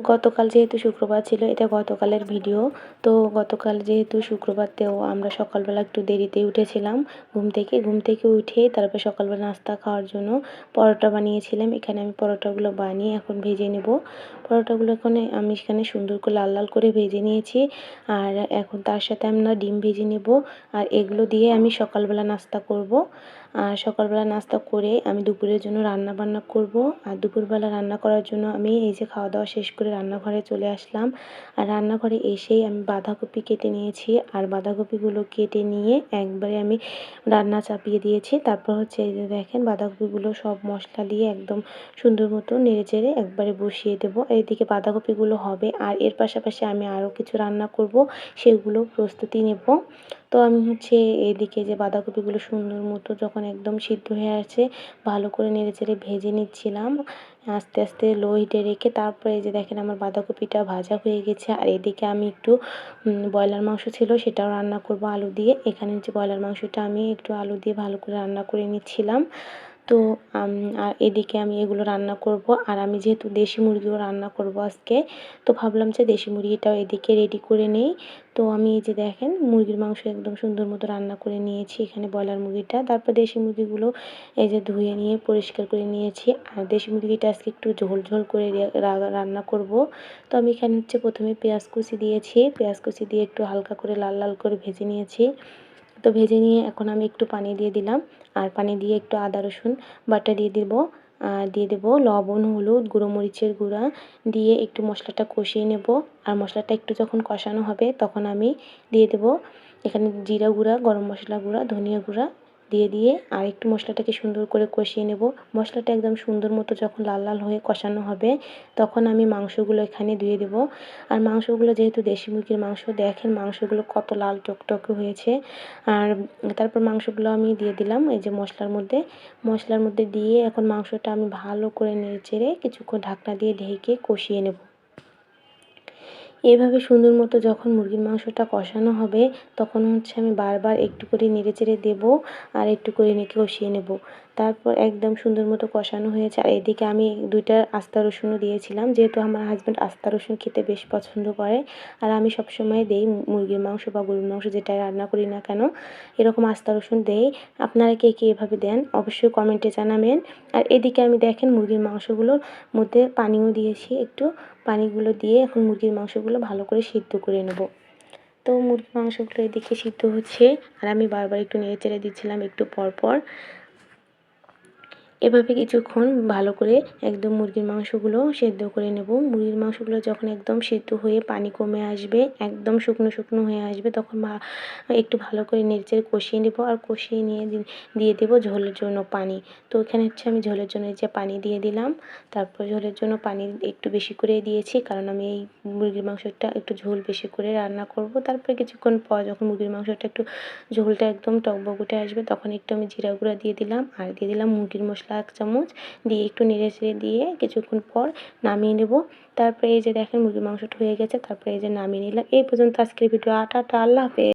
গতকাল যেহেতু শুক্রবার ছিল, এটা গতকালের ভিডিও। তো গতকাল যেহেতু শুক্রবার, তো আমরা সকালবেলা একটু দেরিতেই উঠেছিলাম ঘুম থেকে উঠে তারপর সকালবেলা নাস্তা খাওয়ার জন্য পরোটা বানিয়েছিলাম। এখানে আমি পরোটাগুলো বানিয়ে এখন ভেজে নেব। পরোটাগুলো আমি এখানে সুন্দর করে লাল লাল করে ভেজে নিয়েছি। আর এখন তার সাথে আমরা ডিম ভেজে নেব। আর এগুলো দিয়ে আমি সকালবেলা নাস্তা করব। আর সকালবেলা নাস্তা করে আমি দুপুরের জন্য রান্না বান্না করব। আর দুপুরবেলা রান্না করার জন্য আমি এই যে খাওয়া দাওয়া শেষ করে রান্নাঘরে চলে আসলাম। আর রান্নাঘরে এসেই আমি বাঁধাকপি কেটে নিয়েছি। আর বাঁধাকপিগুলো কেটে নিয়ে একবারে আমি রান্না চাপিয়ে দিয়েছি। তারপর হচ্ছে এই যে দেখেন, বাঁধাকপিগুলো সব মশলা দিয়ে একদম সুন্দর মতো নেড়ে চেড়ে একবারে বসিয়ে দেবো। এইদিকে বাঁধাকপিগুলো হবে, আর এর পাশাপাশি আমি আরও কিছু রান্না করব, সেগুলো প্রস্তুতি নেব। তো আমি হচ্ছে এদিকে যে বাঁধাকপিগুলো সুন্দর মতো যখন একদম সিদ্ধ হয়ে আসছে, ভালো করে নেড়ে চেড়ে ভেজে নিচ্ছিলাম আস্তে আস্তে লো হিটে রেখে। তারপরে এই যে দেখেন, আমার বাঁধাকপিটা ভাজা হয়ে গেছে। আর এদিকে আমি একটু ব্রয়লার মাংস ছিল, সেটাও রান্না করব আলু দিয়ে। এখানে হচ্ছে ব্রয়লার মাংসটা আমি একটু আলু দিয়ে ভালো করে রান্না করে নিচ্ছিলাম। তো আর এদিকে আমি এগুলো রান্না করব। আর আমি যেহেতু দেশি মুরগিও রান্না করব আজকে, তো ভাবলাম যে দেশি মুরগিটাও এদিকে রেডি করে নেই। তো আমি এই যে দেখেন, মুরগির মাংস একদম সুন্দর মতো রান্না করে নিয়েছি এখানে ব্রয়লার মুরগিটা। তারপর দেশি মুরগিগুলো এই যে ধুয়ে নিয়ে পরিষ্কার করে নিয়েছি। আর দেশি মুরগিটা আজকে একটু ঝোল ঝোল করে রান্না করব। তো আমি এখানে হচ্ছে প্রথমে পেঁয়াজ কুচি দিয়েছি। পেঁয়াজ কুচি দিয়ে একটু হালকা করে লাল লাল করে ভেজে নিয়েছি। তো ভেজে নিয়ে এখন আমি একটু পানি দিয়ে দিলাম। আর পানি দিয়ে একটু আদা রসুন বাটা দিয়ে দিব। আর দিয়ে দেবো লবণ, হলুদ, গুঁড়ো মরিচের গুঁড়া দিয়ে একটু মশলাটা কষিয়ে নেব। আর মশলাটা একটু যখন কষানো হবে, তখন আমি দিয়ে দেবো এখানে জিরা গুঁড়া, গরম মশলা গুঁড়া, ধনিয়া গুঁড়া দিয়ে আর একটু মশলাটাকে সুন্দর করে কষিয়ে নেব। মশলাটা একদম সুন্দর মতো যখন লাল লাল হয়ে কষানো হবে, তখন আমি মাংসগুলো এখানে দিয়ে দেবো। আর মাংসগুলো যেহেতু দেশি মুরগির মাংস, দেখেন মাংসগুলো কত লাল টকটকে হয়েছে। আর তারপর মাংসগুলো আমি দিয়ে দিলাম এই যে মশলার মধ্যে দিয়ে এখন মাংসটা আমি ভালো করে নেড়ে চেড়ে কিছুক্ষণ ঢাকনা দিয়ে ঢেকে কষিয়ে নেব। এভাবে সুন্দর মতো যখন মুরগির মাংসটা কষানো হবে, তখন হচ্ছে আমি বারবার একটু করে নেড়ে চেড়ে দেবো আর একটু করে কষিয়ে নেব। তারপর একদম সুন্দর মতো কষানো হয়েছে। আর এদিকে আমি 2টা আস্তা রসুনও দিয়েছিলাম, যেহেতু আমার হাজব্যান্ড আস্তা রসুন খেতে বেশ পছন্দ করে। আর আমি সবসময় দেই মুরগির মাংস বা গরুর মাংস যেটাই রান্না করি না কেন, এরকম আস্তা রসুন দেই। আপনারা কে কে এভাবে দেন অবশ্যই কমেন্টে জানাবেন। আর এদিকে আমি দেখেন মুরগির মাংসগুলোর মধ্যে পানিও দিয়েছি একটু। পানিগুলো দিয়ে এখন মুরগির মাংসগুলো ভালো করে সিদ্ধ করে নেব। তো মুরগির মাংসগুলো এদিকে সিদ্ধ হচ্ছে, আর আমি বারবার একটু নেড়ে চেড়ে দিচ্ছিলাম একটু পর পর। এভাবে কিছুক্ষণ ভালো করে একদম মুরগির মাংসগুলো সেদ্ধ করে নেব। মুরগির মাংসগুলো যখন একদম সিদ্ধ হয়ে পানি কমে আসবে, একদম শুকনো শুকনো হয়ে আসবে, তখন একটু ভালো করে নেড়েচেড়ে কষিয়ে নেব। আর কষিয়ে নিয়ে দিয়ে দেবো ঝোলের জন্য পানি। তো এখানে হচ্ছে আমি ঝোলের জন্য যে পানি দিয়ে দিলাম। তারপর ঝোলের জন্য পানি একটু বেশি করে দিয়েছি, কারণ আমি এই মুরগির মাংসটা একটু ঝোল বেশি করে রান্না করব। তারপরে কিছুক্ষণ পর যখন মুরগির মাংসটা একটু ঝোলটা একদম টকবক উঠে আসবে, তখন একটু আমি জিরা গুঁড়া দিয়ে দিলাম। আর দিয়ে দিলাম মুরগির মশলা 1 চামচ দিয়ে একটু নেড়েচেড়ে দিয়ে কিছুক্ষণ পর নামিয়ে নেব। তারপরে এই যে দেখেন মুরগির মাংসটা হয়ে গেছে। তারপরে এই যে নামিয়ে নিলাম। এই পর্যন্ত আজকের ভিডিও। টাটা, আল্লাহ হাফেজ।